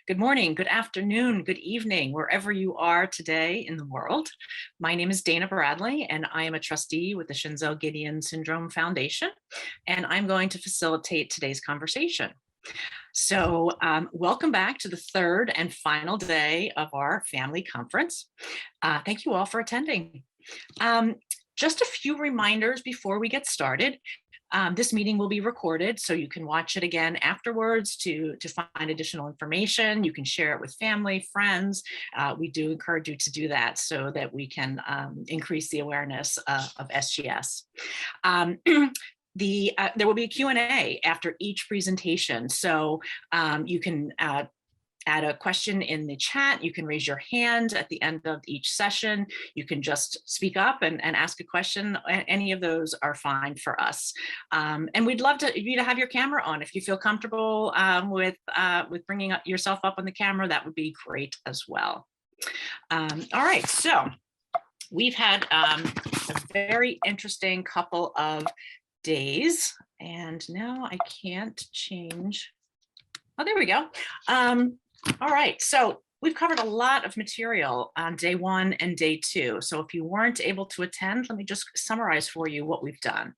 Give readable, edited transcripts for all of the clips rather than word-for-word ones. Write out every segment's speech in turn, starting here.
Good morning, good afternoon, good evening, wherever you are today in the world. My name is Dana Bradley, and I am a trustee with the Schinzel-Giedion Syndrome Foundation, and I'm going to facilitate today's conversation. So welcome back to the third and final day of our family conference. Thank you all for attending. Just a few reminders before we get started. This meeting will be recorded, so you can watch it again afterwards to find additional information. You can share it with family, friends. We do encourage you to do that so that we can increase the awareness of SGS. There will be a Q&A after each presentation, so you can add a question in the chat. You can raise your hand at the end of each session. You can just speak up and ask a question. Any of those are fine for us. And we'd love you to have your camera on. If you feel comfortable with bringing yourself up on the camera, that would be great as well. All right, so we've had a very interesting couple of days, and now I can't change. Oh, there we go. All right, so we've covered a lot of material on day one and day two. So if you weren't able to attend, let me just summarize for you what we've done.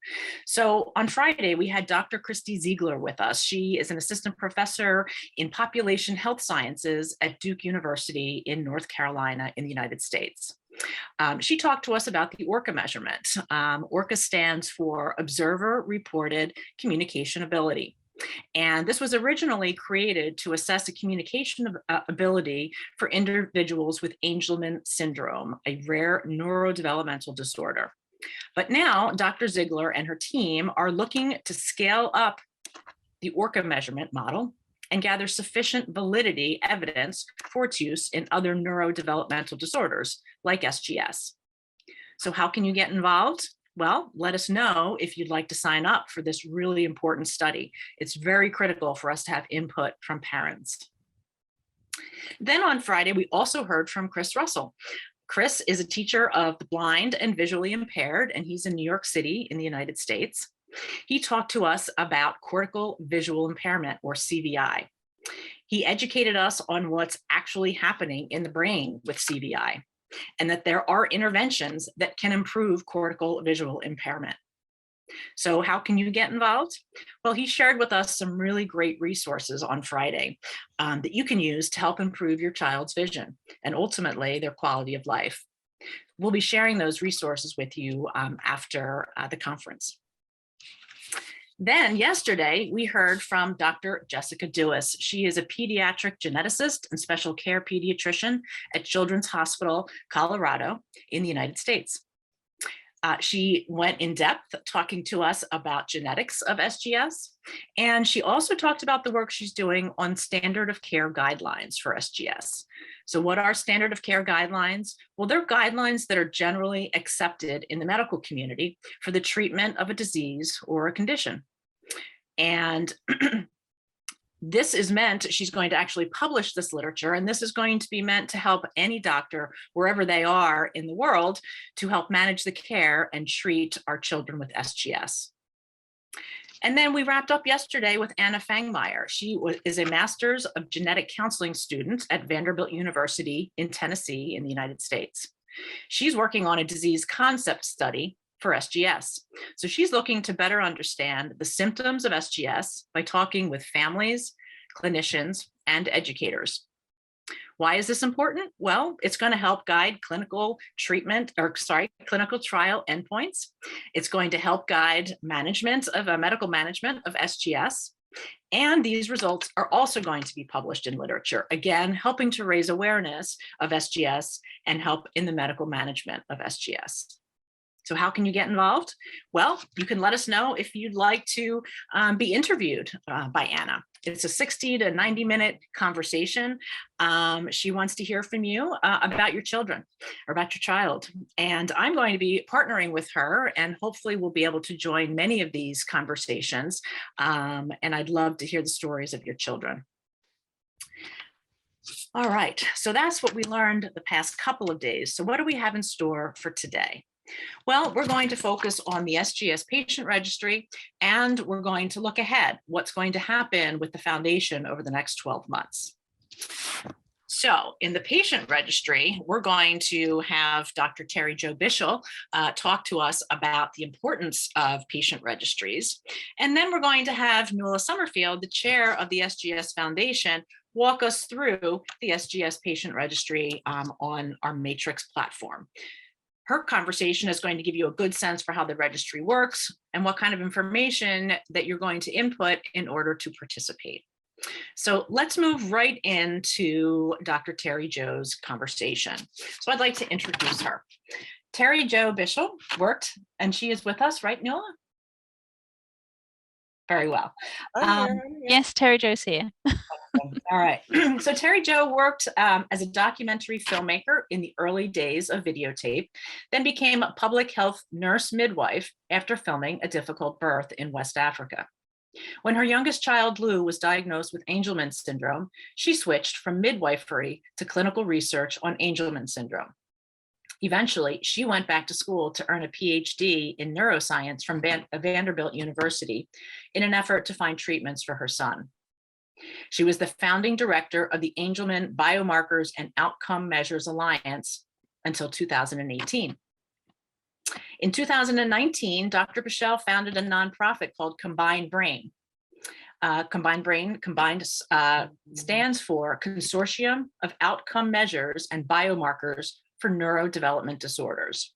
So on Friday, we had Dr. Christy Ziegler with us. She is an assistant professor in population health sciences at Duke University in North Carolina in the United States. She talked to us about the ORCA measurement. ORCA stands for Observer Reported Communication Ability. And this was originally created to assess a communication ability for individuals with Angelman syndrome, a rare neurodevelopmental disorder. But now Dr. Ziegler and her team are looking to scale up the ORCA measurement model and gather sufficient validity evidence for its use in other neurodevelopmental disorders like SGS. So how can you get involved? Well, let us know if you'd like to sign up for this really important study. It's very critical for us to have input from parents. Then on Friday, we also heard from Chris Russell. Chris is a teacher of the blind and visually impaired, and he's in New York City in the United States. He talked to us about cortical visual impairment, or CVI. He educated us on what's actually happening in the brain with CVI, and that there are interventions that can improve cortical visual impairment. So how can you get involved? Well, he shared with us some really great resources on Friday that you can use to help improve your child's vision and ultimately their quality of life. We'll be sharing those resources with you after the conference. Then yesterday, we heard from Dr. Jessica Dewis. She is a pediatric geneticist and special care pediatrician at Children's Hospital, Colorado in the United States. She went in depth talking to us about genetics of SGS, and she also talked about the work she's doing on standard of care guidelines for SGS. So what are standard of care guidelines? Well, they're guidelines that are generally accepted in the medical community for the treatment of a disease or a condition. And this is meant, she's going to actually publish this literature, and this is going to be meant to help any doctor, wherever they are in the world, to help manage the care and treat our children with SGS. And then we wrapped up yesterday with Anna Fangmeyer. She is a master's of genetic counseling student at Vanderbilt University in Tennessee in the United States. She's working on a disease concept study for SGS. So she's looking to better understand the symptoms of SGS by talking with families, clinicians, and educators. Why is this important? Well, it's going to help guide clinical trial endpoints. It's going to help guide medical management of SGS. And these results are also going to be published in literature, again, helping to raise awareness of SGS and help in the medical management of SGS. So how can you get involved? Well, you can let us know if you'd like to be interviewed by Anna. It's a 60 to 90 minute conversation. She wants to hear from you about your children or about your child. And I'm going to be partnering with her, and hopefully we'll be able to join many of these conversations. And I'd love to hear the stories of your children. All right, so that's what we learned the past couple of days. So what do we have in store for today? Well, we're going to focus on the SGS patient registry, and we're going to look ahead, what's going to happen with the foundation over the next 12 months. So in the patient registry, we're going to have Dr. Terry Jo Bichell talk to us about the importance of patient registries. And then we're going to have Nuala Summerfield, the chair of the SGS Foundation, walk us through the SGS patient registry on our Matrix platform. Her conversation is going to give you a good sense for how the registry works and what kind of information that you're going to input in order to participate. So let's move right into Dr. Terry Jo's conversation. So I'd like to introduce her. Terry Jo Bichell worked, and she is with us, right, Nuala? Very well. Yes, Terry Jo's here. All right. So Terry Jo worked as a documentary filmmaker in the early days of videotape, then became a public health nurse midwife after filming a difficult birth in West Africa. When her youngest child, Lou, was diagnosed with Angelman syndrome, she switched from midwifery to clinical research on Angelman syndrome. Eventually, she went back to school to earn a PhD in neuroscience from Vanderbilt University in an effort to find treatments for her son. She was the founding director of the Angelman Biomarkers and Outcome Measures Alliance until 2018. In 2019, Dr. Bichell founded a nonprofit called COMBINEDBrain. Combined stands for Consortium of Outcome Measures and Biomarkers for Neurodevelopment Disorders.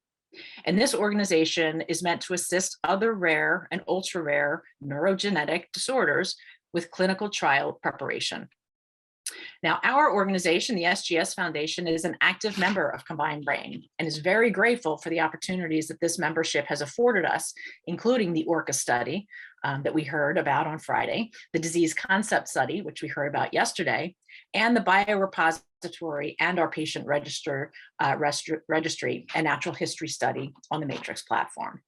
And this organization is meant to assist other rare and ultra rare neurogenetic disorders with clinical trial preparation. Now, our organization, the SGS Foundation, is an active member of COMBINEDBrain and is very grateful for the opportunities that this membership has afforded us, including the ORCA study that we heard about on Friday, the disease concept study, which we heard about yesterday, and the biorepository and our patient registry and natural history study on the Matrix platform.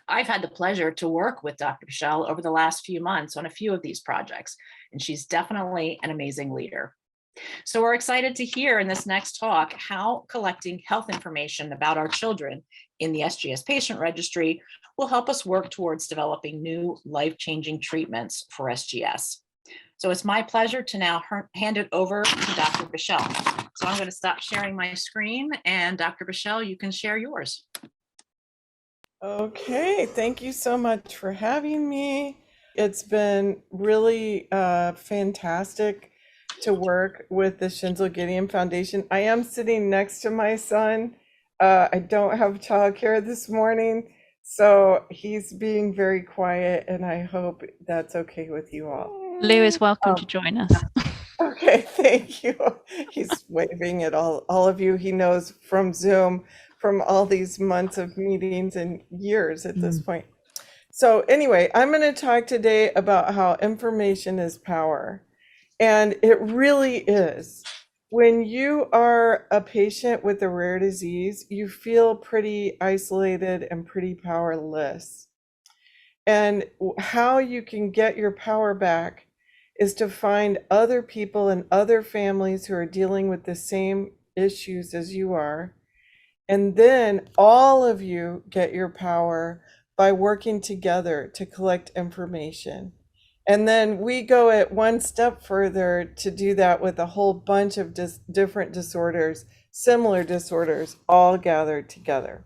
I've had the pleasure to work with Dr. Bichell over the last few months on a few of these projects, and she's definitely an amazing leader. So we're excited to hear in this next talk how collecting health information about our children in the SGS patient registry will help us work towards developing new life-changing treatments for SGS. So it's my pleasure to now hand it over to Dr. Bichell. So I'm going to stop sharing my screen, and Dr. Bichell, you can share yours. Okay, thank you so much for having me. It's been really fantastic to work with the Schinzel-Giedion Foundation. I am sitting next to my son. I don't have childcare this morning, so he's being very quiet, and I hope that's okay with you all. Lou is welcome to join us. Okay, thank you. He's waving at all of you. He knows from Zoom, from all these months of meetings and years at this point. So anyway, I'm going to talk today about how information is power. And it really is. When you are a patient with a rare disease, you feel pretty isolated and pretty powerless. And how you can get your power back is to find other people and other families who are dealing with the same issues as you are. And then all of you get your power by working together to collect information. And then we go at one step further to do that with a whole bunch of different disorders, similar disorders, all gathered together.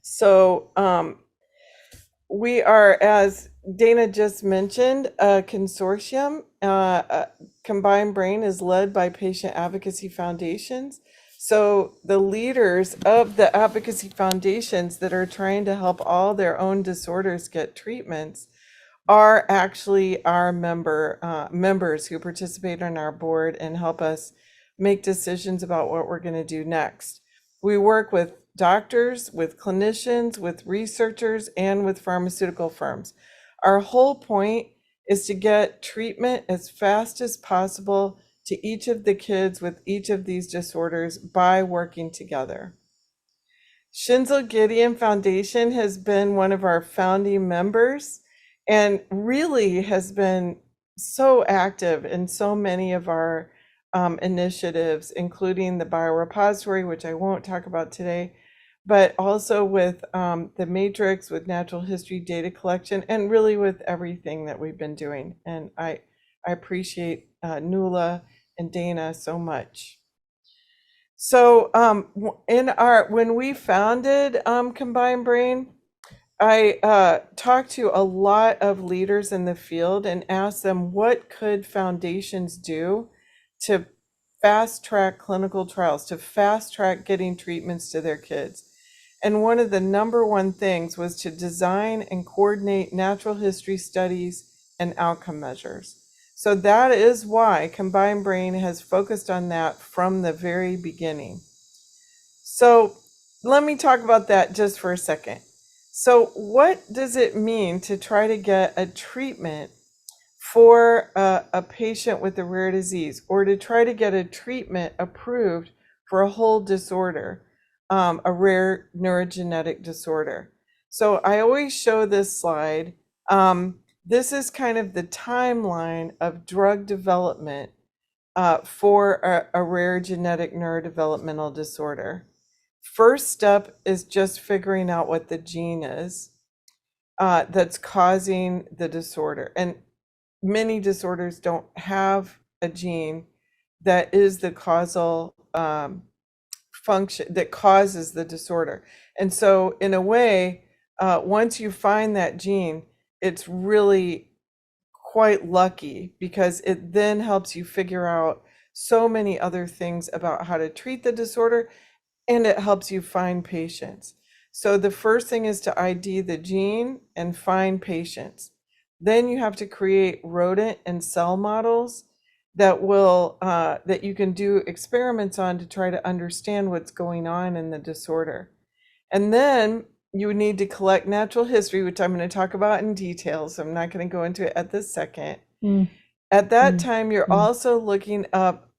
So we are, as Dana just mentioned, a consortium. COMBINEDBrain is led by patient advocacy foundations. So the leaders of the advocacy foundations that are trying to help all their own disorders get treatments are actually our members who participate on our board and help us make decisions about what we're going to do next. We work with doctors, with clinicians, with researchers, and with pharmaceutical firms. Our whole point is to get treatment as fast as possible to each of the kids with each of these disorders by working together. Schinzel-Giedion Foundation has been one of our founding members and really has been so active in so many of our initiatives, including the biorepository, which I won't talk about today, but also with the Matrix, with natural history data collection, and really with everything that we've been doing. And I appreciate Nuala and Dana so much. So when we founded Combined Brain, I talked to a lot of leaders in the field and asked them what could foundations do to fast track clinical trials, to fast track getting treatments to their kids. And one of the number one things was to design and coordinate natural history studies and outcome measures. So that is why Combined Brain has focused on that from the very beginning. So let me talk about that just for a second. So what does it mean to try to get a treatment for a patient with a rare disease, or to try to get a treatment approved for a whole disorder, a rare neurogenetic disorder? So I always show this slide. This is kind of the timeline of drug development for a rare genetic neurodevelopmental disorder. First step is just figuring out what the gene is that's causing the disorder. And many disorders don't have a gene that is the causal function that causes the disorder. And so in a way, once you find that gene, it's really quite lucky, because it then helps you figure out so many other things about how to treat the disorder, and it helps you find patients. So the first thing is to ID the gene and find patients. Then you have to create rodent and cell models that will that you can do experiments on to try to understand what's going on in the disorder. And then you need to collect natural history, which I'm going to talk about in detail, so I'm not going to go into it at this second. At that time, you're also looking up,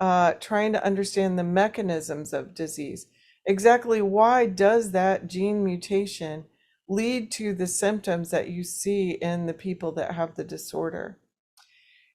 trying to understand the mechanisms of disease. Exactly why does that gene mutation lead to the symptoms that you see in the people that have the disorder?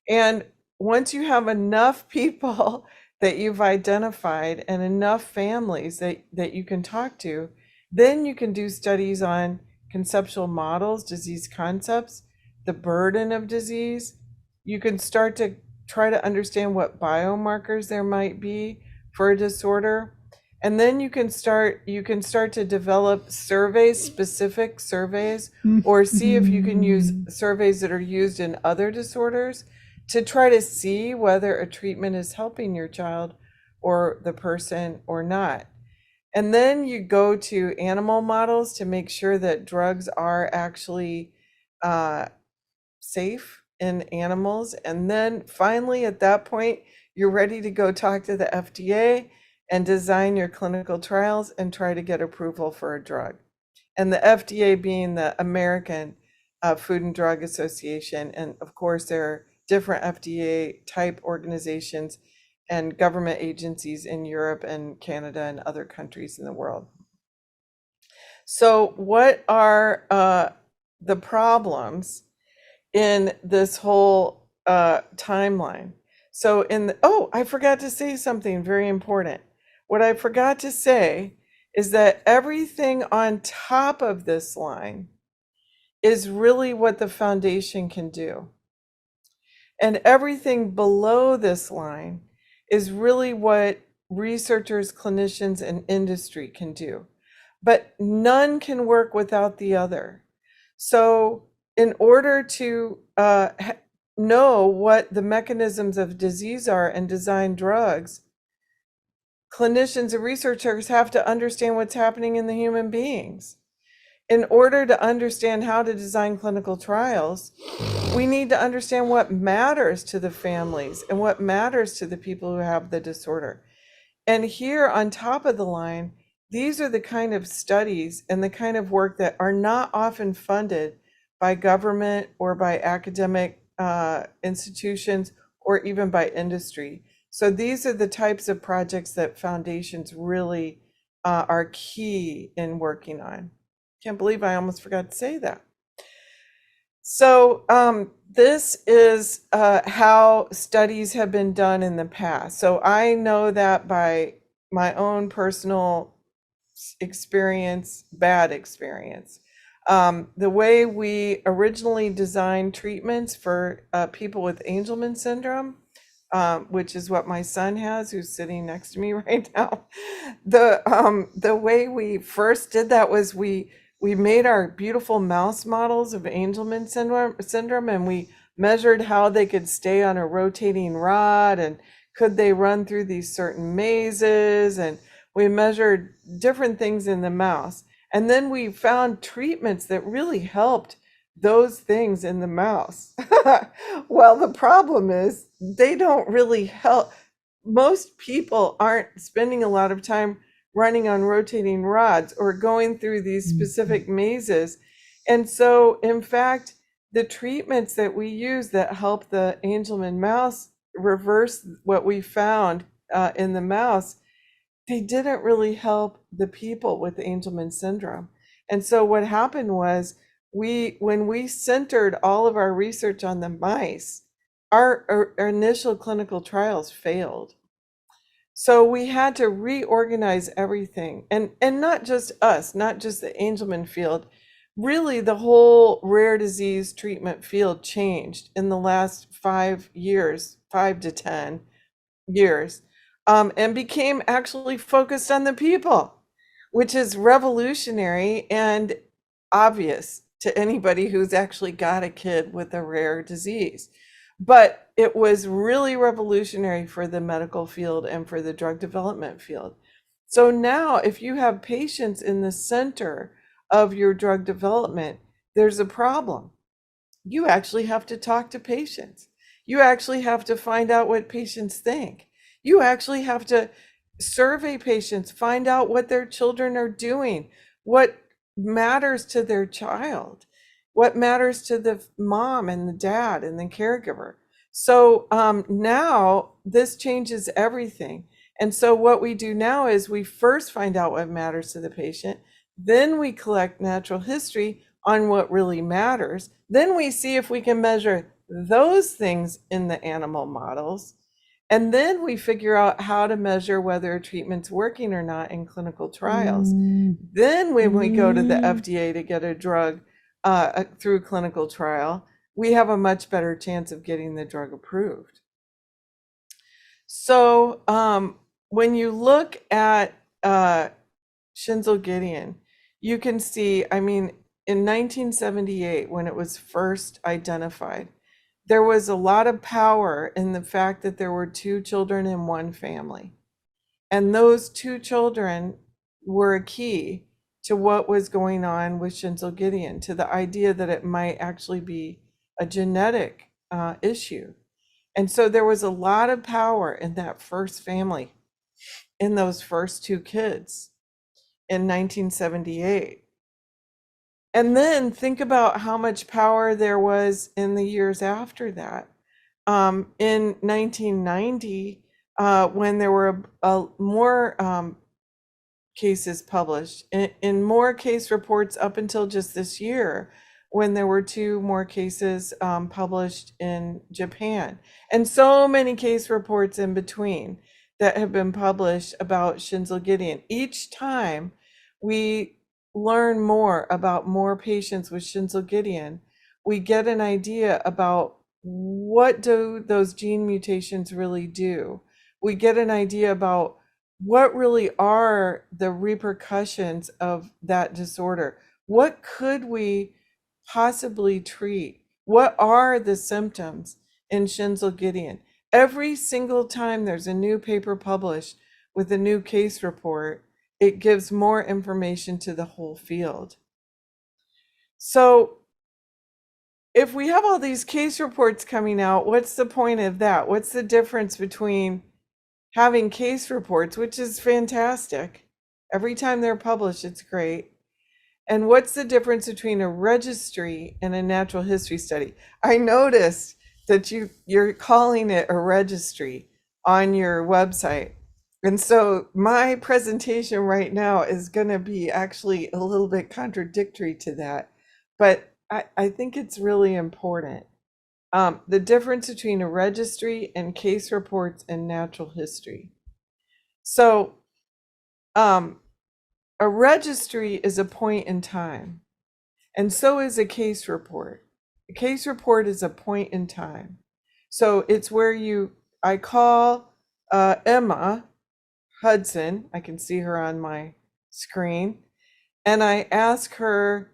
And once you have enough people that you've identified and enough families that you can talk to, then you can do studies on conceptual models, disease concepts, the burden of disease. You can start to try to understand what biomarkers there might be for a disorder. And then you can start to develop surveys, specific surveys, or see if you can use surveys that are used in other disorders to try to see whether a treatment is helping your child or the person or not. And then you go to animal models to make sure that drugs are actually safe in animals. And then finally, at that point, you're ready to go talk to the FDA and design your clinical trials and try to get approval for a drug. And the FDA being the American Food and Drug Association. And of course, there are different FDA type organizations and government agencies in Europe and Canada and other countries in the world. So what are the problems in this whole timeline? So I forgot to say something very important. What I forgot to say is that everything on top of this line is really what the foundation can do. And everything below this line is really what researchers, clinicians, and industry can do. But none can work without the other. So in order to know what the mechanisms of disease are and design drugs, clinicians and researchers have to understand what's happening in the human beings. In order to understand how to design clinical trials, we need to understand what matters to the families and what matters to the people who have the disorder. And here on top of the line, these are the kind of studies and the kind of work that are not often funded by government or by academic institutions or even by industry. So these are the types of projects that foundations really are key in working on. Can't believe I almost forgot to say that. So this is how studies have been done in the past. So I know that by my own personal experience, bad experience. The way we originally designed treatments for people with Angelman syndrome which is what my son has, who's sitting next to me right now. The way we first did that was we made our beautiful mouse models of Angelman syndrome, and we measured how they could stay on a rotating rod, and could they run through these certain mazes, and we measured different things in the mouse. And then we found treatments that really helped those things in the mouse. Well, the problem is they don't really help. Most people aren't spending a lot of time running on rotating rods or going through these specific mazes. And so, in fact, the treatments that we use that help the Angelman mouse reverse what we found in the mouse, they didn't really help the people with Angelman syndrome. And so what happened was, when we centered all of our research on the mice, our initial clinical trials failed. So we had to reorganize everything, and not just us, not just the Angelman field. Really, the whole rare disease treatment field changed in the last 5 years, 5 to 10 years, and became actually focused on the people, which is revolutionary and obvious to anybody who's actually got a kid with a rare disease. But it was really revolutionary for the medical field and for the drug development field. So now, if you have patients in the center of your drug development, there's a problem. You actually have to talk to patients. You actually have to find out what patients think. You actually have to survey patients, find out what their children are doing, what matters to their child, what matters to the mom and the dad and the caregiver. So now this changes everything. And so what we do now is we first find out what matters to the patient, then we collect natural history on what really matters. Then we see if we can measure those things in the animal models. And then we figure out how to measure whether a treatment's working or not in clinical trials. Then when we go to the FDA to get a drug through clinical trial, we have a much better chance of getting the drug approved. So when you look at Schinzel-Giedion, you can see, I mean, in 1978, when it was first identified, there was a lot of power in the fact that there were 2 children in one family. And those 2 children were a key to what was going on with Schinzel-Giedion, to the idea that it might actually be a genetic issue. And so there was a lot of power in that first family, in those first 2 kids in 1978. And then think about how much power there was in the years after that. In 1990, when there were more cases published, in more case reports up until just this year, when there were 2 more cases published in Japan, and so many case reports in between that have been published about Schinzel-Giedion. Each time we learn more about more patients with Schinzel-Giedion, we get an idea about what do those gene mutations really do. We get an idea about what really are the repercussions of that disorder. What could we possibly treat? What are the symptoms in Schinzel-Giedion? Every single time there's a new paper published with a new case report, it gives more information to the whole field. So if we have all these case reports coming out, what's the point of that? What's the difference between having case reports, which is fantastic? Every time they're published, it's great. And what's the difference between a registry and a natural history study? I noticed that you're calling it a registry on your website. And so my presentation right now is going to be actually a little bit contradictory to that, but I think it's really important. The difference between a registry and case reports and natural history. So a registry is a point in time, and so is a case report. A case report is a point in time. So it's where you I call Emma Hudson. I can see her on my screen. And I ask her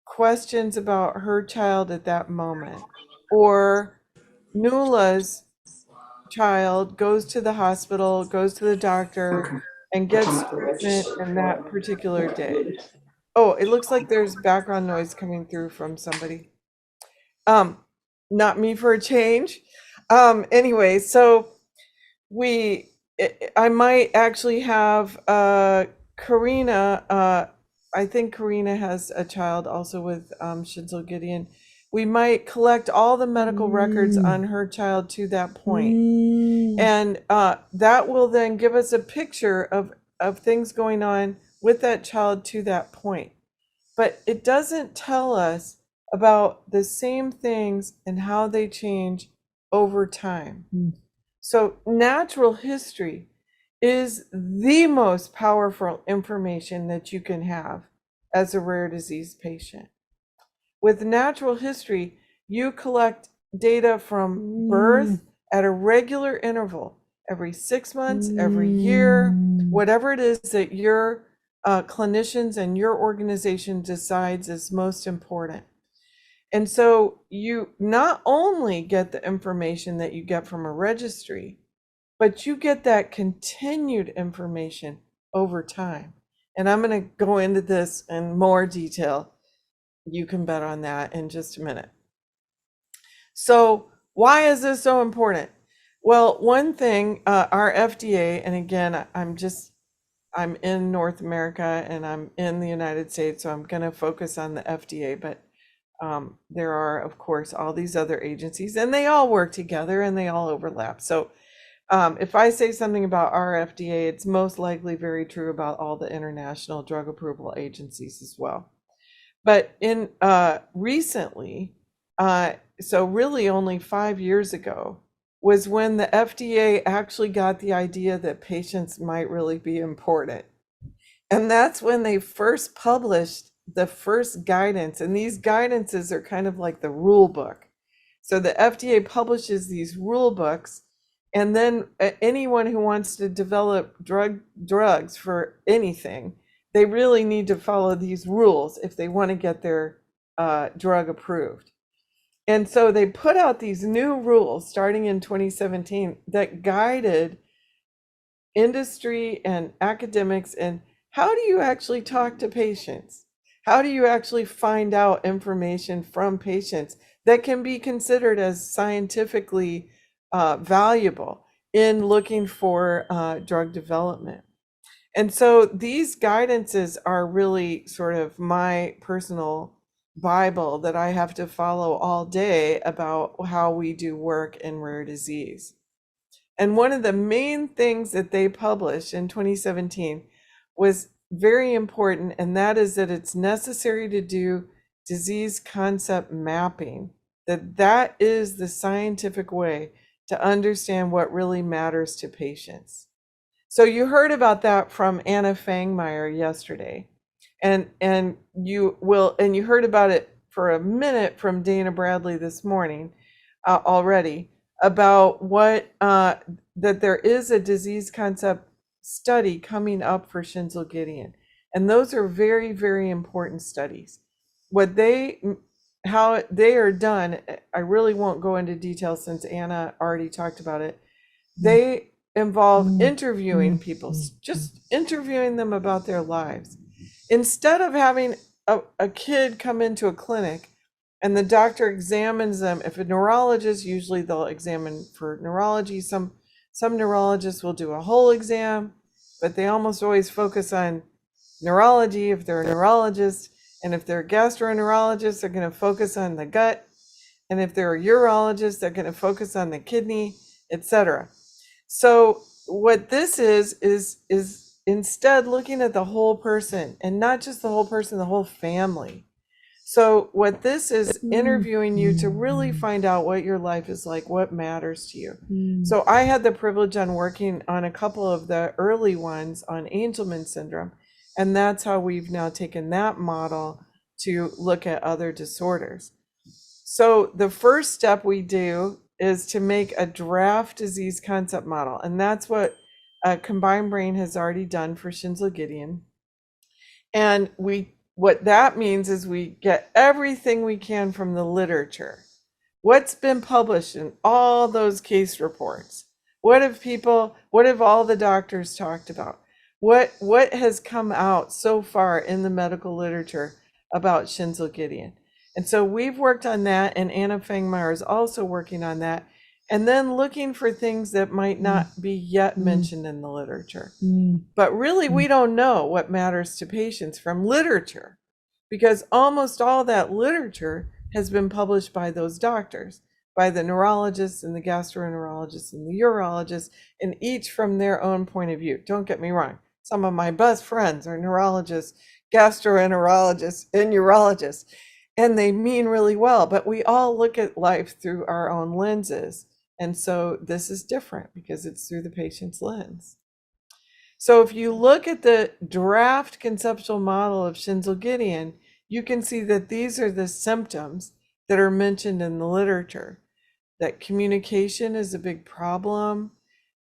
questions about her child at that moment. Or Nula's child goes to the hospital, goes to the doctor, and gets treatment in that particular day. Oh, it looks like there's background noise coming through from somebody. Not me for a change. Anyway, so I might actually have Karina. I think Karina has a child also with Schinzel-Giedion. We might collect all the medical records on her child to that point. And that will then give us a picture of things going on with that child to that point. But it doesn't tell us about the same things and how they change over time. So natural history is the most powerful information that you can have as a rare disease patient. With natural history, you collect data from birth at a regular interval, every 6 months, every year, whatever it is that your clinicians and your organization decides is most important. And so you not only get the information that you get from a registry, but you get that continued information over time. And I'm going to go into this in more detail. You can bet on that in just a minute. So why is this so important? Well, one thing, our FDA, and again, I'm in North America and I'm in the United States, so I'm going to focus on the FDA, but there are, of course, all these other agencies, and they all work together and they all overlap. So if I say something about our FDA, it's most likely very true about all the international drug approval agencies as well. But in recently, so really only 5 years ago, was when the FDA actually got the idea that patients might really be important. And that's when they first published the first guidance. And these guidances are kind of like the rule book. So the FDA publishes these rule books, and then anyone who wants to develop drugs for anything, they really need to follow these rules if they want to get their drug approved. And so they put out these new rules starting in 2017 that guided industry and academics in how do you actually talk to patients? How do you actually find out information from patients that can be considered as scientifically valuable in looking for drug development? And so these guidances are really sort of my personal Bible that I have to follow all day about how we do work in rare disease. And one of the main things that they published in 2017 was very important, and that is that it's necessary to do disease concept mapping, that is the scientific way to understand what really matters to patients. So you heard about that from Anna Fangmeyer yesterday, and you heard about it for a minute from Dana Bradley this morning already about what that there is a disease concept study coming up for Schinzel-Giedion, and those are very, very important studies. How they are done, I really won't go into detail since Anna already talked about it. They involve interviewing people, just interviewing them about their lives. Instead of having a kid come into a clinic and the doctor examines them, if a neurologist, usually they'll examine for neurology. Some neurologists will do a whole exam, but they almost always focus on neurology if they're a neurologist. And if they're a gastroenterologist, they're going to focus on the gut. And if they're a urologist, they're going to focus on the kidney, etc. So what this is instead looking at the whole person, and not just the whole person, the whole family. So what this is interviewing you to really find out what your life is like, what matters to you. So I had the privilege on working on a couple of the early ones on Angelman syndrome, and that's how we've now taken that model to look at other disorders. So the first step we do is to make a draft disease concept model. And that's what COMBINEDBrain has already done for Schinzel-Giedion. And what that means is we get everything we can from the literature. What's been published in all those case reports? What have all the doctors talked about? What has come out so far in the medical literature about Schinzel-Giedion? And so we've worked on that, and Anna Fangmeyer is also working on that. And then looking for things that might not be yet mentioned in the literature. But really, we don't know what matters to patients from literature, because almost all that literature has been published by those doctors, by the neurologists and the gastroenterologists and the urologists, and each from their own point of view. Don't get me wrong. Some of my best friends are neurologists, gastroenterologists, and urologists, and they mean really well, but we all look at life through our own lenses. And so this is different because it's through the patient's lens. So if you look at the draft conceptual model of Schinzel-Giedion, you can see that these are the symptoms that are mentioned in the literature. That communication is a big problem.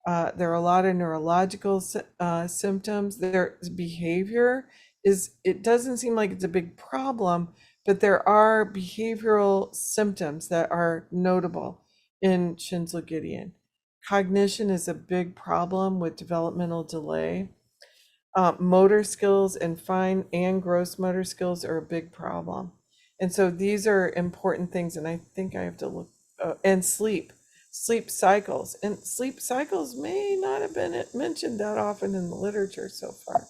There are a lot of neurological symptoms. There's behavior it doesn't seem like it's a big problem, but there are behavioral symptoms that are notable in Schinzel-Giedion. Cognition is a big problem with developmental delay. Motor skills and fine and gross motor skills are a big problem. And so these are important things, and I think I have to look, and sleep cycles. And sleep cycles may not have been mentioned that often in the literature so far.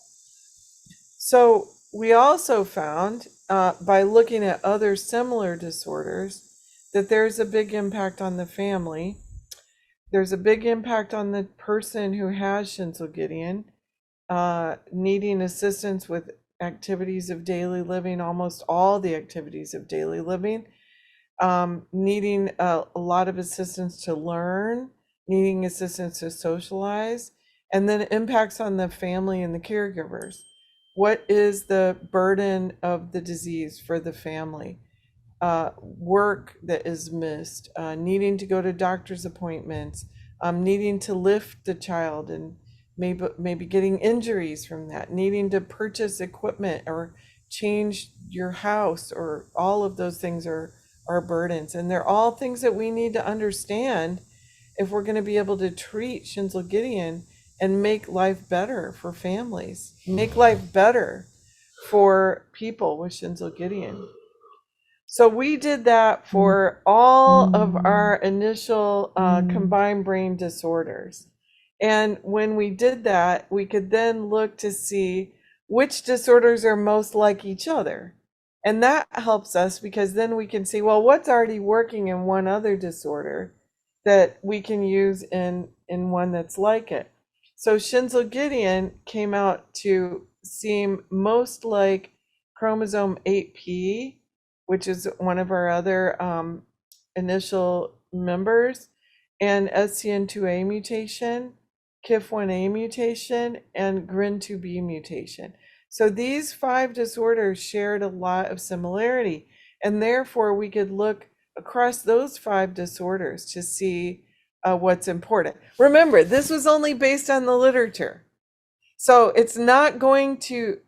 So we also found, by looking at other similar disorders, that there's a big impact on the family. There's a big impact on the person who has Schinzel-Giedion, needing assistance with activities of daily living, almost all the activities of daily living, needing a lot of assistance to learn, needing assistance to socialize, and then impacts on the family and the caregivers. What is the burden of the disease for the family? Work that is missed, needing to go to doctor's appointments, needing to lift the child and maybe getting injuries from that, needing to purchase equipment or change your house, or all of those things are burdens. And they're all things that we need to understand if we're going to be able to treat Schinzel-Giedion and make life better for families, make life better for people with Schinzel-Giedion. So we did that for all of our initial COMBINEDBrain disorders. And when we did that, we could then look to see which disorders are most like each other. And that helps us because then we can see, well, what's already working in one other disorder that we can use in one that's like it. So Schinzel-Giedion came out to seem most like chromosome 8p, which is one of our other initial members, and SCN2A mutation, KIF1A mutation, and GRIN2B mutation. So these 5 disorders shared a lot of similarity, and therefore we could look across those 5 disorders to see what's important. Remember, this was only based on the literature. So it's not going to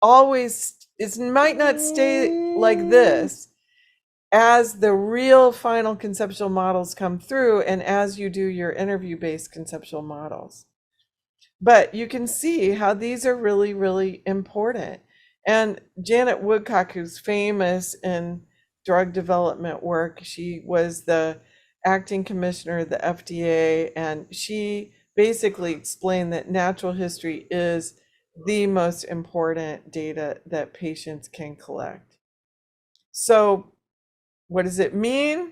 always, it might not stay like this as the real final conceptual models come through and as you do your interview-based conceptual models. But you can see how these are really, really important. And Janet Woodcock, who's famous in drug development work, she was the acting commissioner of the FDA, and she basically explained that natural history is the most important data that patients can collect. So what does it mean?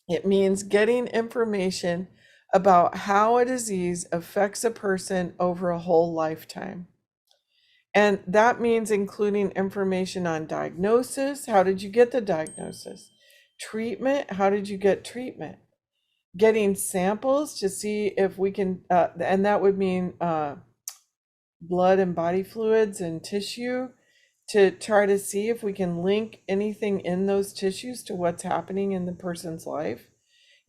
It means getting information about how a disease affects a person over a whole lifetime. And that means including information on diagnosis. How did you get the diagnosis? Treatment. How did you get treatment? Getting samples to see if we can, and that would mean blood and body fluids and tissue, to try to see if we can link anything in those tissues to what's happening in the person's life.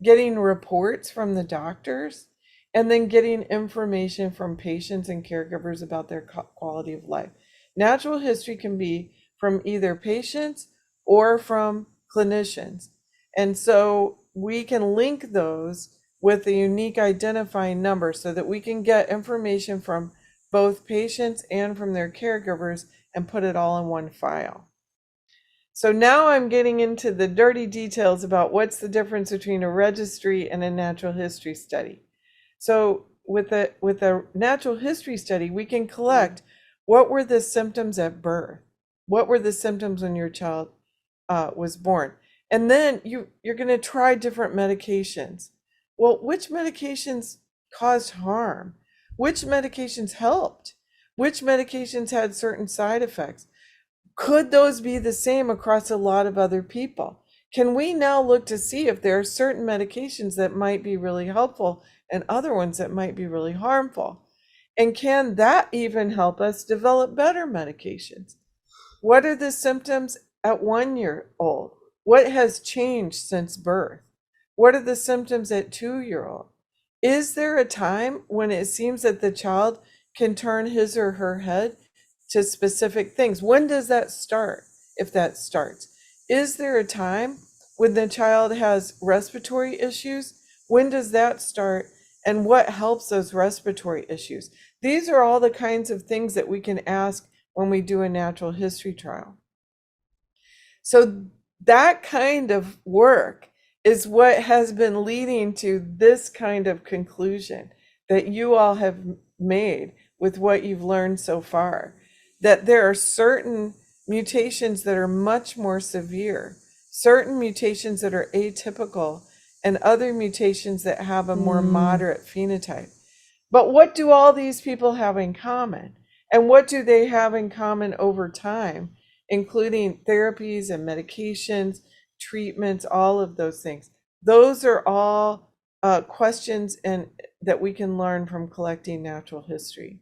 getting reports from the doctors, and then getting information from patients and caregivers about their quality of life. Natural history can be from either patients or from clinicians. And so we can link those with a unique identifying number so that we can get information from both patients and from their caregivers and put it all in one file. So now I'm getting into the dirty details about what's the difference between a registry and a natural history study. So with a natural history study, we can collect what were the symptoms at birth, what were the symptoms when your child was born, and then you're going to try different medications. Well, which medications caused harm? Which medications helped? Which medications had certain side effects? Could those be the same across a lot of other people? Can we now look to see if there are certain medications that might be really helpful and other ones that might be really harmful? And can that even help us develop better medications? What are the symptoms at 1 year old? What has changed since birth? What are the symptoms at 2 year old? Is there a time when it seems that the child can turn his or her head to specific things? When does that start, if that starts? Is there a time when the child has respiratory issues? When does that start? And what helps those respiratory issues? These are all the kinds of things that we can ask when we do a natural history trial. So that kind of work is what has been leading to this kind of conclusion that you all have made with what you've learned so far, that there are certain mutations that are much more severe, certain mutations that are atypical, and other mutations that have a more moderate phenotype. But what do all these people have in common? And what do they have in common over time, including therapies and medications, treatments, all of those things? Those are all questions that we can learn from collecting natural history.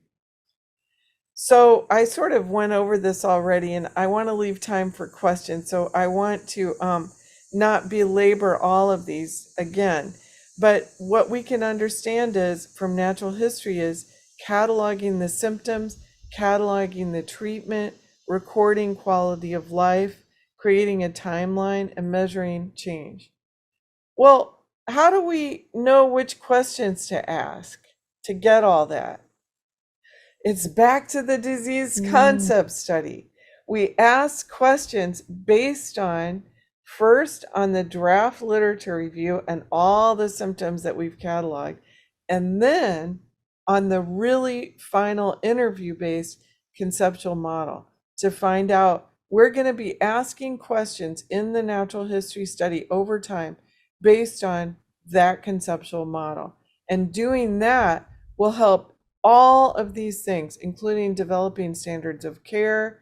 So I sort of went over this already, and I want to leave time for questions. So I want to not belabor all of these again. But what we can understand is from natural history is cataloging the symptoms, cataloging the treatment, recording quality of life, creating a timeline, and measuring change. Well, how do we know which questions to ask to get all that? It's back to the disease concept study. We ask questions based on, first, on the draft literature review and all the symptoms that we've cataloged, and then on the really final interview-based conceptual model to find out. We're going to be asking questions in the natural history study over time based on that conceptual model. And doing that will help all of these things, including developing standards of care,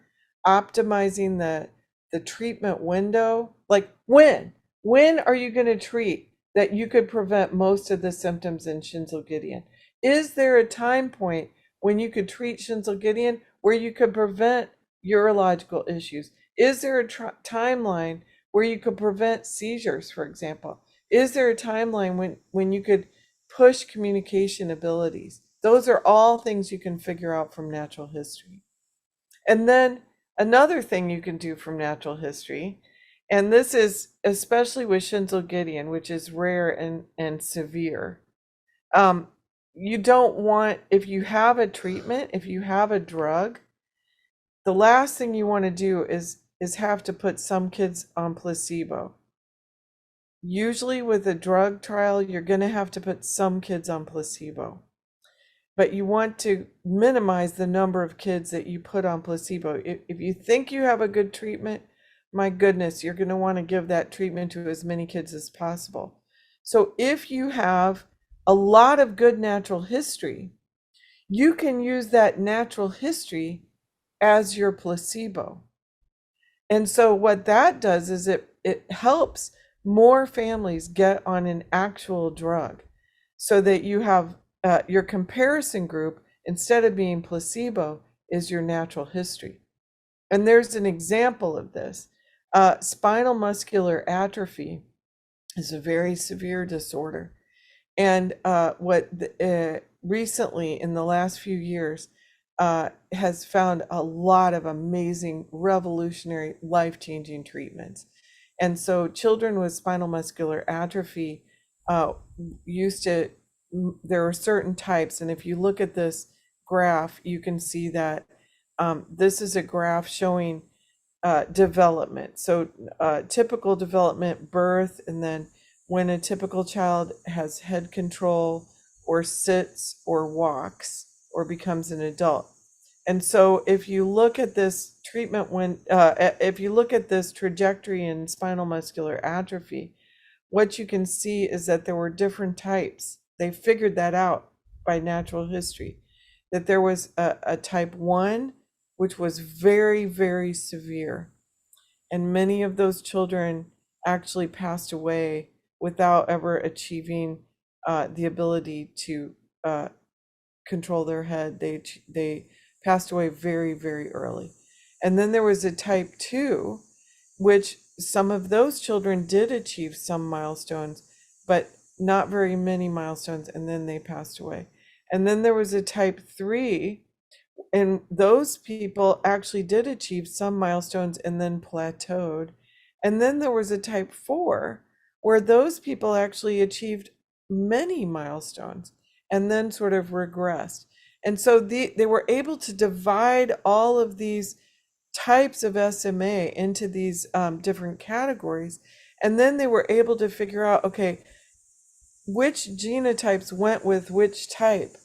optimizing the treatment window. Like when are you going to treat that you could prevent most of the symptoms in Schinzel-Giedion? Is there a time point when you could treat Schinzel-Giedion where you could prevent urological issues? Is there a timeline where you could prevent seizures, for example? Is there a timeline when you could push communication abilities? Those are all things you can figure out from natural history. And then another thing you can do from natural history, and this is especially with Schinzel-Giedion, which is rare and severe. You don't want, if you have a treatment, if you have a drug, the last thing you want to do is have to put some kids on placebo. Usually with a drug trial, you're going to have to put some kids on placebo. But you want to minimize the number of kids that you put on placebo. If you think you have a good treatment, my goodness, you're going to want to give that treatment to as many kids as possible. So if you have a lot of good natural history, you can use that natural history as your placebo. And so what that does is it helps more families get on an actual drug so that you have your comparison group, instead of being placebo, is your natural history. And there's an example of this. Spinal muscular atrophy is a very severe disorder. And recently, in the last few years, has found a lot of amazing, revolutionary, life-changing treatments. And so children with spinal muscular atrophy used to, there are certain types. And if you look at this graph, you can see that this is a graph showing development. So typical development, birth, and then when a typical child has head control or sits or walks or becomes an adult. And so if you look at this treatment, if you look at this trajectory in spinal muscular atrophy, what you can see is that there were different types. They figured that out by natural history, that there was a type 1, which was very, very severe. And many of those children actually passed away without ever achieving the ability to control their head. They passed away very, very early. And then there was a type 2, which some of those children did achieve some milestones, but not very many milestones, and then they passed away. And then there was a type 3, and those people actually did achieve some milestones and then plateaued. And then there was a type 4, where those people actually achieved many milestones and then sort of regressed. And so they were able to divide all of these types of SMA into these different categories. And then they were able to figure out, okay, which genotypes went with which type.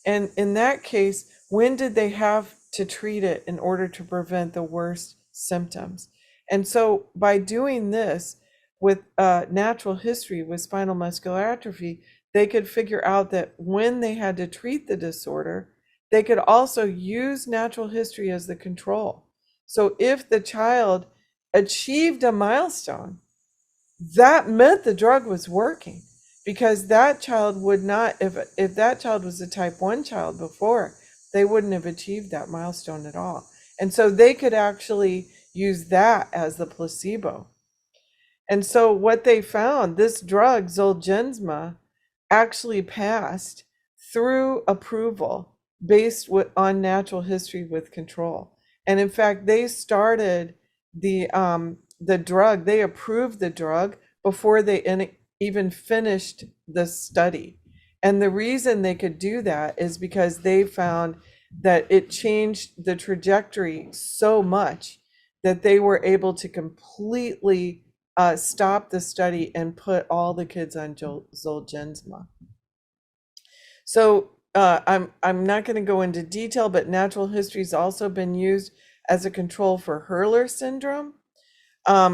And in that case, when did they have to treat it in order to prevent the worst symptoms? And so by doing this with natural history with spinal muscular atrophy, they could figure out that when they had to treat the disorder, they could also use natural history as the control. So if the child achieved a milestone, that meant the drug was working, because that child would not, if that child was a type 1 child before, they wouldn't have achieved that milestone at all. And so they could actually use that as the placebo. And so what they found, this drug, Zolgensma, actually passed through approval based on natural history with control. And in fact, they started the drug, they approved the drug before they even finished the study. And the reason they could do that is because they found that it changed the trajectory so much that they were able to completely stop the study and put all the kids on Zolgensma. So I'm not going to go into detail, but natural history has also been used as a control for Hurler syndrome,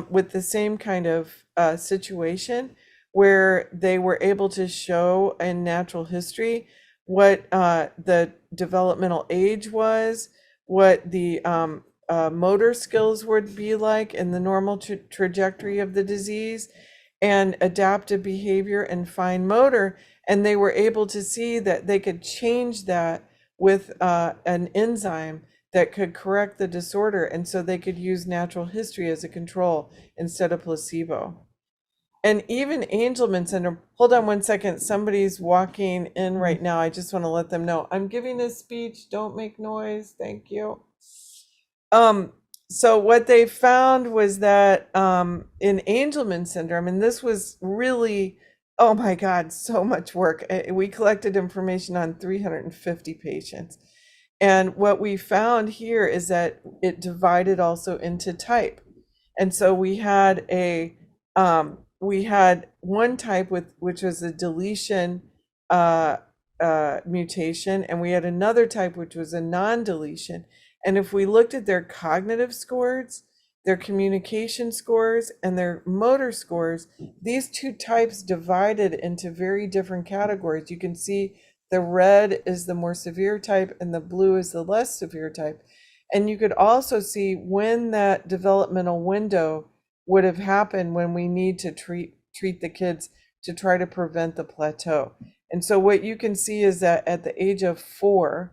with the same kind of situation, where they were able to show in natural history what the developmental age was, what the motor skills would be like in the normal trajectory of the disease, and adaptive behavior and fine motor. And they were able to see that they could change that with an enzyme that could correct the disorder. And so they could use natural history as a control instead of placebo. And even Angelman syndrome, hold on one second, somebody's walking in right now. I just want to let them know I'm giving a speech, don't make noise, thank you. So what they found was that in Angelman syndrome, and this was really, oh my God, so much work. We collected information on 350 patients. And what we found here is that it divided also into type. And so we had one type which was a deletion mutation, and we had another type which was a non-deletion. And if we looked at their cognitive scores, their communication scores, and their motor scores, these two types divided into very different categories. You can see the red is the more severe type and the blue is the less severe type. And you could also see when that developmental window would have happened when we need to treat the kids to try to prevent the plateau. And so what you can see is that at the age of 4,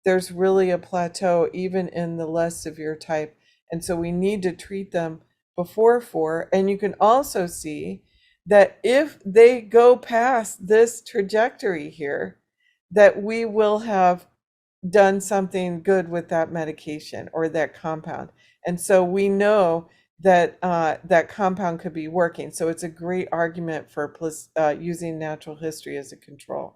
there's really a plateau even in the less severe type. And so we need to treat them before 4. And you can also see that if they go past this trajectory here, that we will have done something good with that medication or that compound. And so we know that that compound could be working. So it's a great argument for using natural history as a control.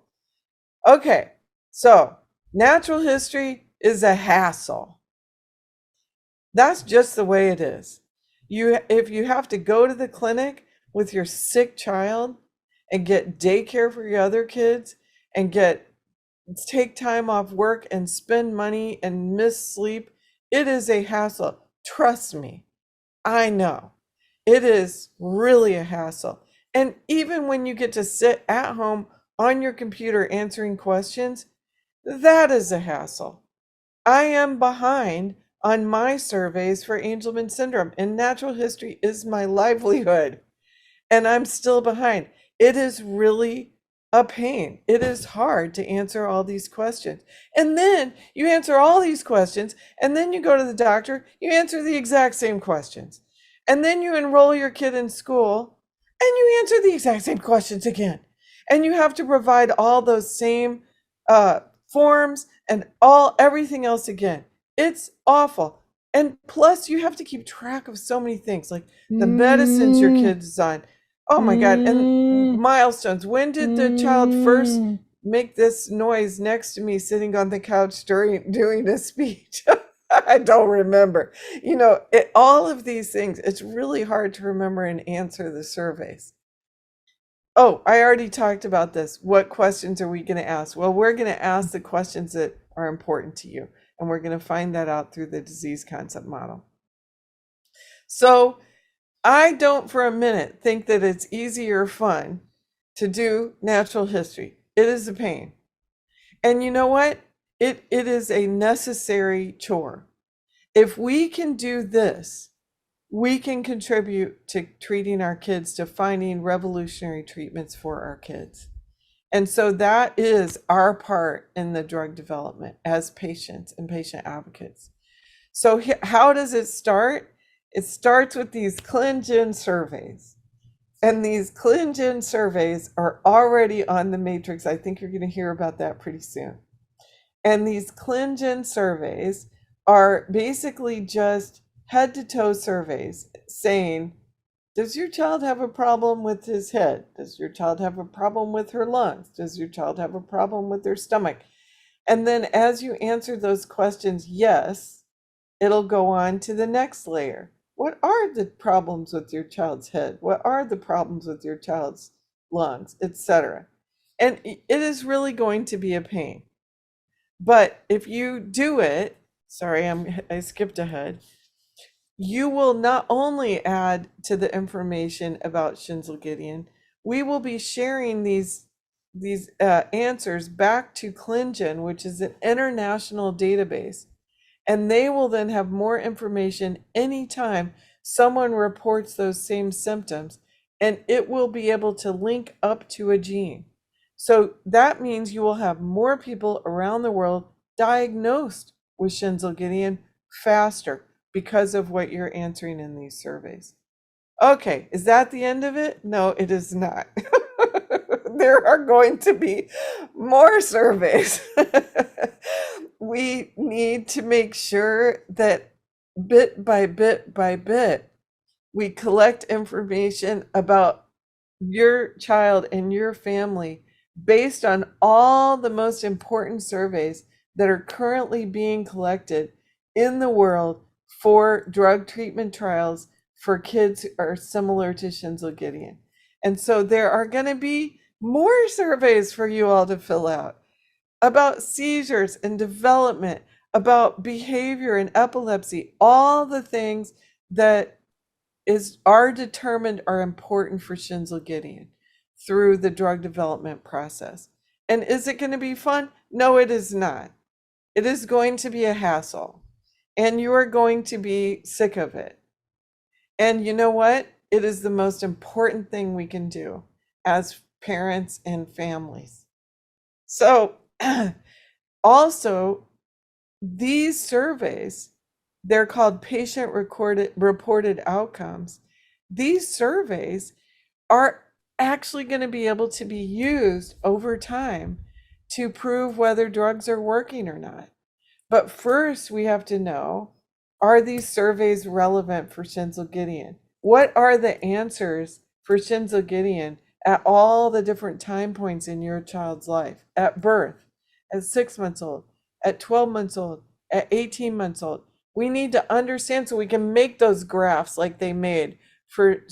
Okay, so natural history is a hassle. That's just the way it is. If you have to go to the clinic with your sick child and get daycare for your other kids and take time off work and spend money and miss sleep, it is a hassle. Trust me, I know. It is really a hassle. And even when you get to sit at home on your computer answering questions, that is a hassle. I am behind on my surveys for Angelman syndrome, and natural history is my livelihood, and I'm still behind. It is really a pain. It is hard to answer all these questions. And then you answer all these questions, and then you go to the doctor, you answer the exact same questions. And then you enroll your kid in school, and you answer the exact same questions again. And you have to provide all those same forms and everything else again. It's awful. And plus you have to keep track of so many things, like the medicines your kid's on. Oh my God. And milestones. When did the child first make this noise next to me sitting on the couch doing a speech? I don't remember. All of these things, it's really hard to remember and answer the surveys. Oh, I already talked about this. What questions are we going to ask? Well, we're going to ask the questions that are important to you, and we're going to find that out through the disease concept model. So I don't for a minute think that it's easy or fun to do natural history. It is a pain. And you know what? It is a necessary chore. If we can do this, we can contribute to treating our kids, to finding revolutionary treatments for our kids. And so that is our part in the drug development as patients and patient advocates. So how does it start? It starts with these ClinGen surveys. And these ClinGen surveys are already on the matrix. I think you're going to hear about that pretty soon. And these ClinGen surveys are basically just head-to-toe surveys saying, does your child have a problem with his head? Does your child have a problem with her lungs? Does your child have a problem with their stomach? And then as you answer those questions, yes, it'll go on to the next layer. What are the problems with your child's head? What are the problems with your child's lungs, etc.? And it is really going to be a pain. But if you do it, I skipped ahead. You will not only add to the information about Schinzel-Giedion, we will be sharing these answers back to ClinGen, which is an international database. And they will then have more information anytime someone reports those same symptoms, and it will be able to link up to a gene. So that means you will have more people around the world diagnosed with Schinzel-Giedion faster because of what you're answering in these surveys. Okay, is that the end of it? No, it is not. There are going to be more surveys. We need to make sure that bit by bit by bit, we collect information about your child and your family based on all the most important surveys that are currently being collected in the world for drug treatment trials for kids who are similar to Schinzel-Giedion. And so there are going to be more surveys for you all to fill out about seizures and development, about behavior and epilepsy, all the things that are determined are important for Schinzel-Giedion through the drug development process. And is it going to be fun? No, it is not. It is going to be a hassle, and you are going to be sick of it. And you know what? It is the most important thing we can do as parents and families. So also, these surveys, they're called patient reported outcomes. These surveys are actually going to be able to be used over time to prove whether drugs are working or not. But first, we have to know, are these surveys relevant for Schinzel-Giedion? What are the answers for Schinzel-Giedion at all the different time points in your child's life? At birth, at 6 months old, at 12 months old, at 18 months old. We need to understand so we can make those graphs like they made for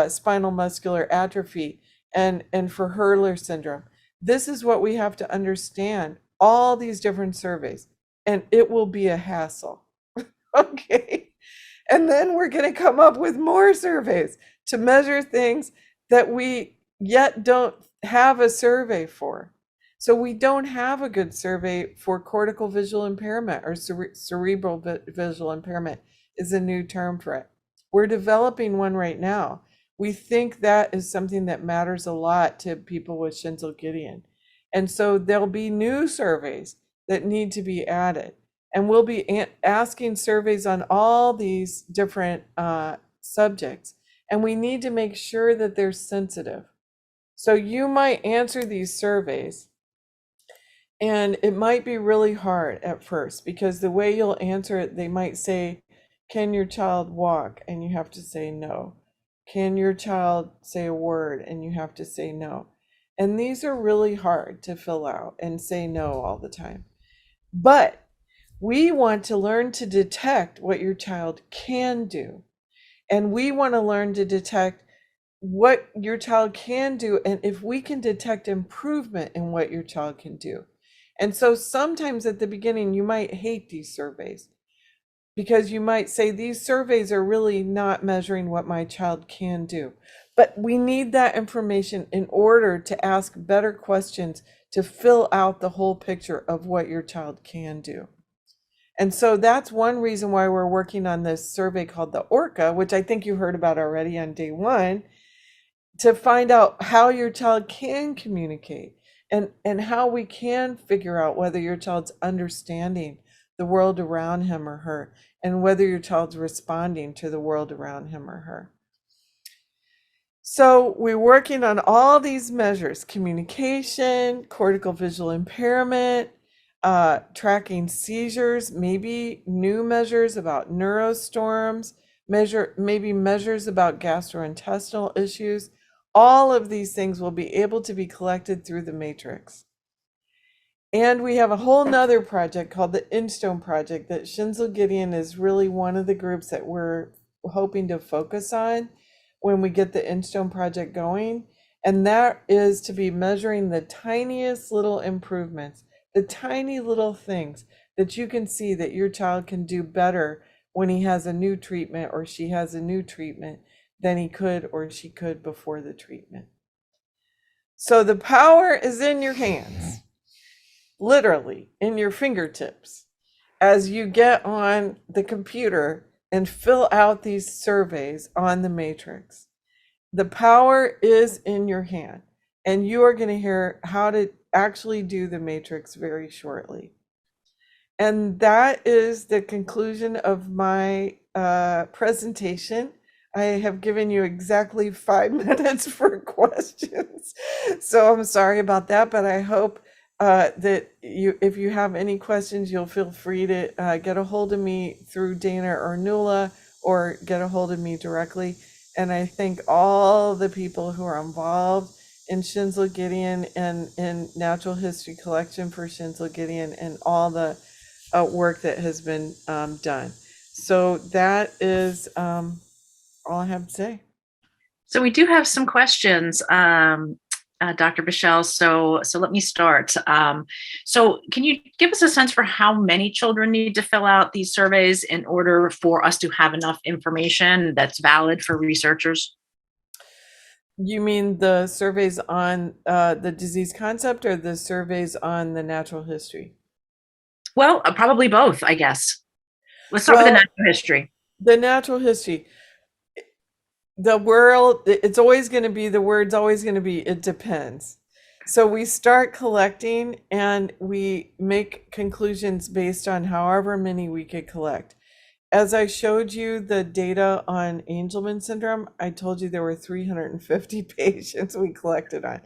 spinal muscular atrophy and for Hurler syndrome. This is what we have to understand, all these different surveys, and it will be a hassle. Okay. And then we're going to come up with more surveys to measure things that we yet don't have a survey for. So we don't have a good survey for cortical visual impairment, or cerebral visual impairment is a new term for it. We're developing one right now. We think that is something that matters a lot to people with Schinzel-Giedion. And so there'll be new surveys that need to be added. And we'll be asking surveys on all these different subjects. And we need to make sure that they're sensitive. So you might answer these surveys, and it might be really hard at first, because the way you'll answer it, they might say, can your child walk? And you have to say no. Can your child say a word? And you have to say no. And these are really hard to fill out and say no all the time. But we want to learn to detect what your child can do. And we want to learn to detect what your child can do, and if we can detect improvement in what your child can do. And so sometimes at the beginning, you might hate these surveys, because you might say, these surveys are really not measuring what my child can do. But we need that information in order to ask better questions to fill out the whole picture of what your child can do. And so that's one reason why we're working on this survey called the ORCA, which I think you heard about already on day one, to find out how your child can communicate and how we can figure out whether your child's understanding the world around him or her, and whether your child's responding to the world around him or her. So we're working on all these measures: communication, cortical visual impairment, tracking seizures, maybe new measures about neurostorms, maybe measures about gastrointestinal issues. All of these things will be able to be collected through the matrix. And we have a whole nother project called the InStone Project that Schinzel-Giedion is really one of the groups that we're hoping to focus on when we get the InStone Project going. And that is to be measuring the tiniest little improvements, the tiny little things that you can see that your child can do better when he has a new treatment or she has a new treatment than he could or she could before the treatment. So the power is in your hands, literally in your fingertips, as you get on the computer and fill out these surveys on the matrix. The power is in your hand, and you are going to hear how to actually do the matrix very shortly. And that is the conclusion of my presentation. I have given you exactly 5 minutes for questions. So I'm sorry about that, but I hope that if you have any questions, you'll feel free to get a hold of me through Dana or Nuala, or get a hold of me directly. And I thank all the people who are involved in Schinzel-Giedion and in natural history collection for Schinzel-Giedion, and all the work that has been done. So that is all I have to say. So we do have some questions, Dr. Bichell. So let me start. So can you give us a sense for how many children need to fill out these surveys in order for us to have enough information that's valid for researchers? You mean the surveys on the disease concept, or the surveys on the natural history? Well, probably both, I guess. Let's start with the natural history. The natural history. The world, it's always going to be, the word's always going to be, it depends. So we start collecting and we make conclusions based on however many we could collect. as I showed you the data on Angelman syndrome, I told you there were 350 patients we collected on.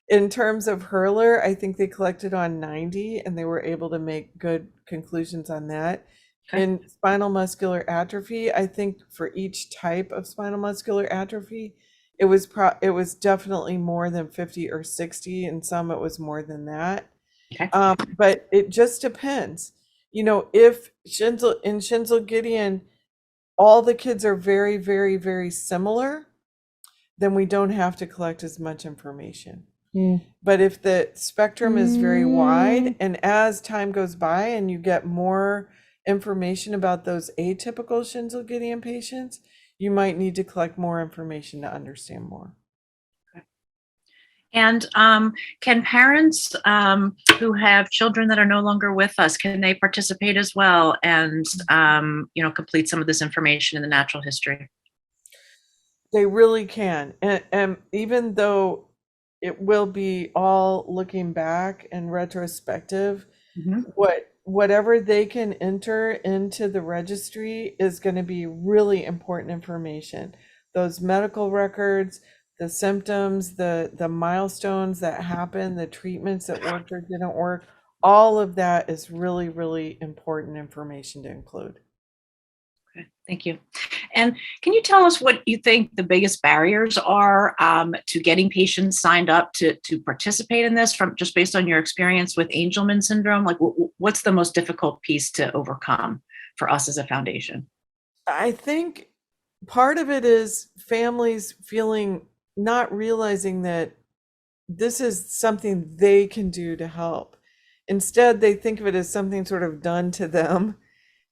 In terms of Hurler, I think they collected on 90 and they were able to make good conclusions on that. Okay. In spinal muscular atrophy, I think for each type of spinal muscular atrophy, it was definitely more than 50 or 60, and some it was more than that. Okay. But it just depends. If in Schinzel-Giedion, all the kids are very, very, very similar, then we don't have to collect as much information. But if the spectrum is very wide, and as time goes by and you get more information about those atypical Schinzel-Giedion patients, you might need to collect more information to understand more. And can parents who have children that are no longer with us, can they participate as well and complete some of this information in the natural history? They really can. And even though it will be all looking back and retrospective, whatever they can enter into the registry is going to be really important information. Those medical records, the symptoms, the milestones that happen, the treatments that worked or didn't work, all of that is really, really important information to include. Okay, thank you. And can you tell us what you think the biggest barriers are to getting patients signed up to participate in this, from just based on your experience with Angelman syndrome? Like, what's the most difficult piece to overcome for us as a foundation? I think part of it is families not realizing that this is something they can do to help. Instead, they think of it as something sort of done to them.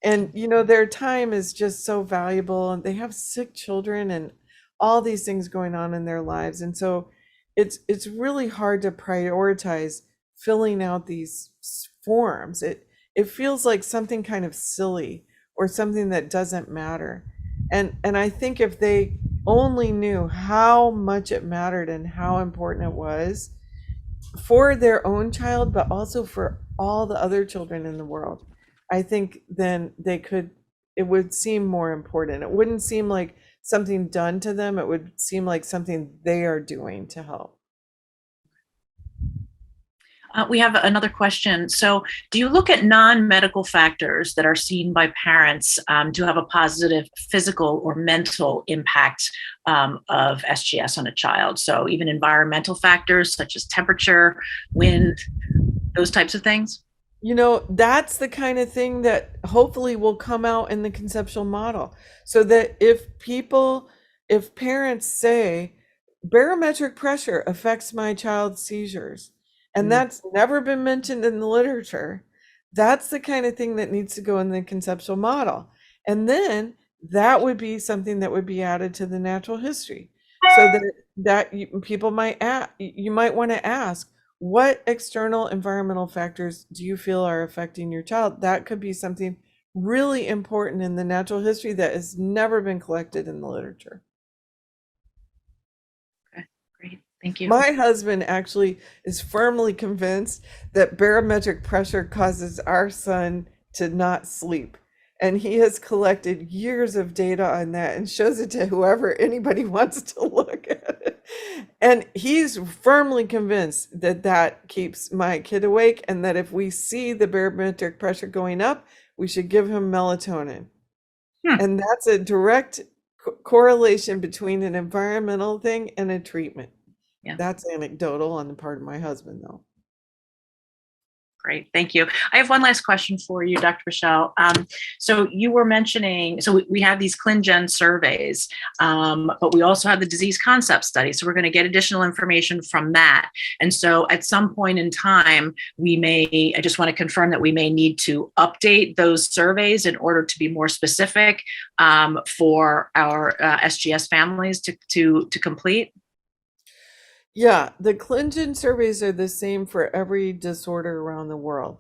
And, their time is just so valuable, and they have sick children and all these things going on in their lives. And so it's really hard to prioritize filling out these forms. It feels like something kind of silly or something that doesn't matter. And I think if they only knew how much it mattered and how important it was for their own child, but also for all the other children in the world, I think then it would seem more important. It wouldn't seem like something done to them. It would seem like something they are doing to help. We have another question. So do you look at non-medical factors that are seen by parents to have a positive physical or mental impact of SGS on a child? So even environmental factors such as temperature, wind, those types of things? That's the kind of thing that hopefully will come out in the conceptual model, so that if parents say barometric pressure affects my child's seizures, and that's never been mentioned in the literature, that's the kind of thing that needs to go in the conceptual model. And then that would be something that would be added to the natural history, so that you might want to ask, what external environmental factors do you feel are affecting your child? That could be something really important in the natural history that has never been collected in the literature. Okay, great. Thank you. My husband actually is firmly convinced that barometric pressure causes our son to not sleep. And he has collected years of data on that and shows it to anybody wants to look at it. And he's firmly convinced that keeps my kid awake, and that if we see the barometric pressure going up, we should give him melatonin. And that's a direct correlation between an environmental thing and a treatment. Yeah. That's anecdotal on the part of my husband, though. Great, thank you. I have one last question for you, Dr. Bichell. So you were mentioning, so we have these ClinGen surveys, but we also have the disease concept study. So we're going to get additional information from that. And so at some point in time, I just want to confirm that we may need to update those surveys in order to be more specific for our SGS families to complete. Yeah, the ClinGen surveys are the same for every disorder around the world.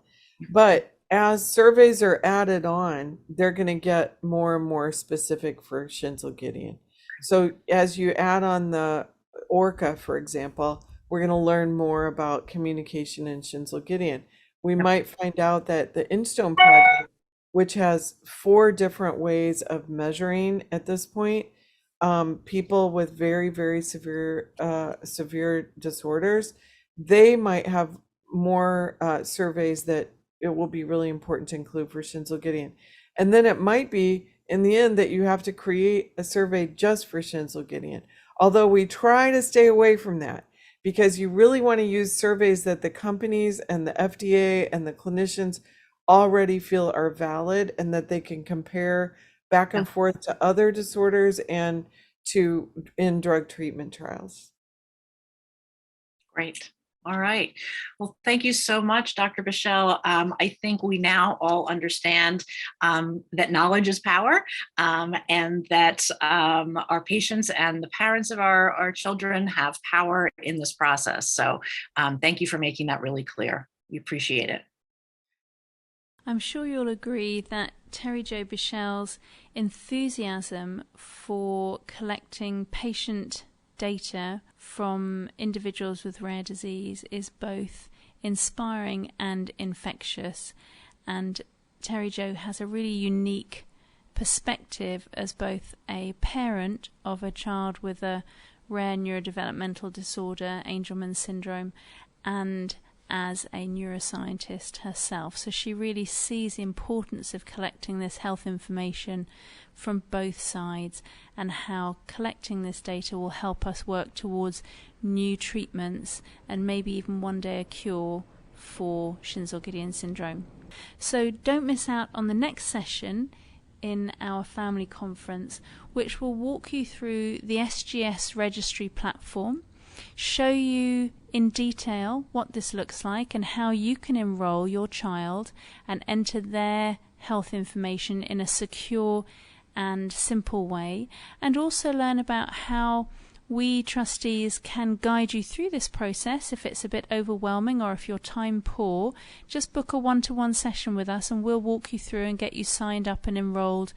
But as surveys are added on, they're going to get more and more specific for Schinzel-Giedion. So as you add on the ORCA, for example, we're going to learn more about communication in Schinzel-Giedion. We might find out that the InStone project which has 4 different ways of measuring at this point people with very, very severe disorders. They might have more surveys that it will be really important to include for Schinzel-Giedion. And then it might be in the end that you have to create a survey just for Schinzel-Giedion. Although we try to stay away from that, because you really want to use surveys that the companies and the FDA and the clinicians already feel are valid and that they can compare back and forth to other disorders and to in drug treatment trials. Great. All right. Well, thank you so much, Dr. Bichell. I think we now all understand that knowledge is power, and that our patients and the parents of our children have power in this process. So thank you for making that really clear. We appreciate it. I'm sure you'll agree that Terry Jo Bichell's enthusiasm for collecting patient data from individuals with rare disease is both inspiring and infectious. And Terry Jo has a really unique perspective as both a parent of a child with a rare neurodevelopmental disorder, Angelman syndrome, and as a neuroscientist herself. So she really sees the importance of collecting this health information from both sides, and how collecting this data will help us work towards new treatments and maybe even one day a cure for Schinzel-Giedion syndrome. So don't miss out on the next session in our family conference, which will walk you through the SGS registry platform, show you in detail what this looks like and how you can enroll your child and enter their health information in a secure and simple way, and also learn about how we trustees can guide you through this process if it's a bit overwhelming or if you're time poor. Just book a one-to-one session with us and we'll walk you through and get you signed up and enrolled,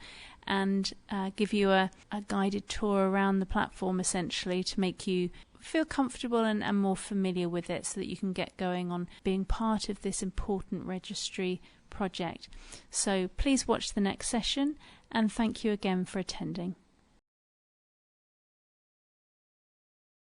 and give you a guided tour around the platform, essentially, to make you feel comfortable and more familiar with it, so that you can get going on being part of this important registry project. So please watch the next session, and thank you again for attending.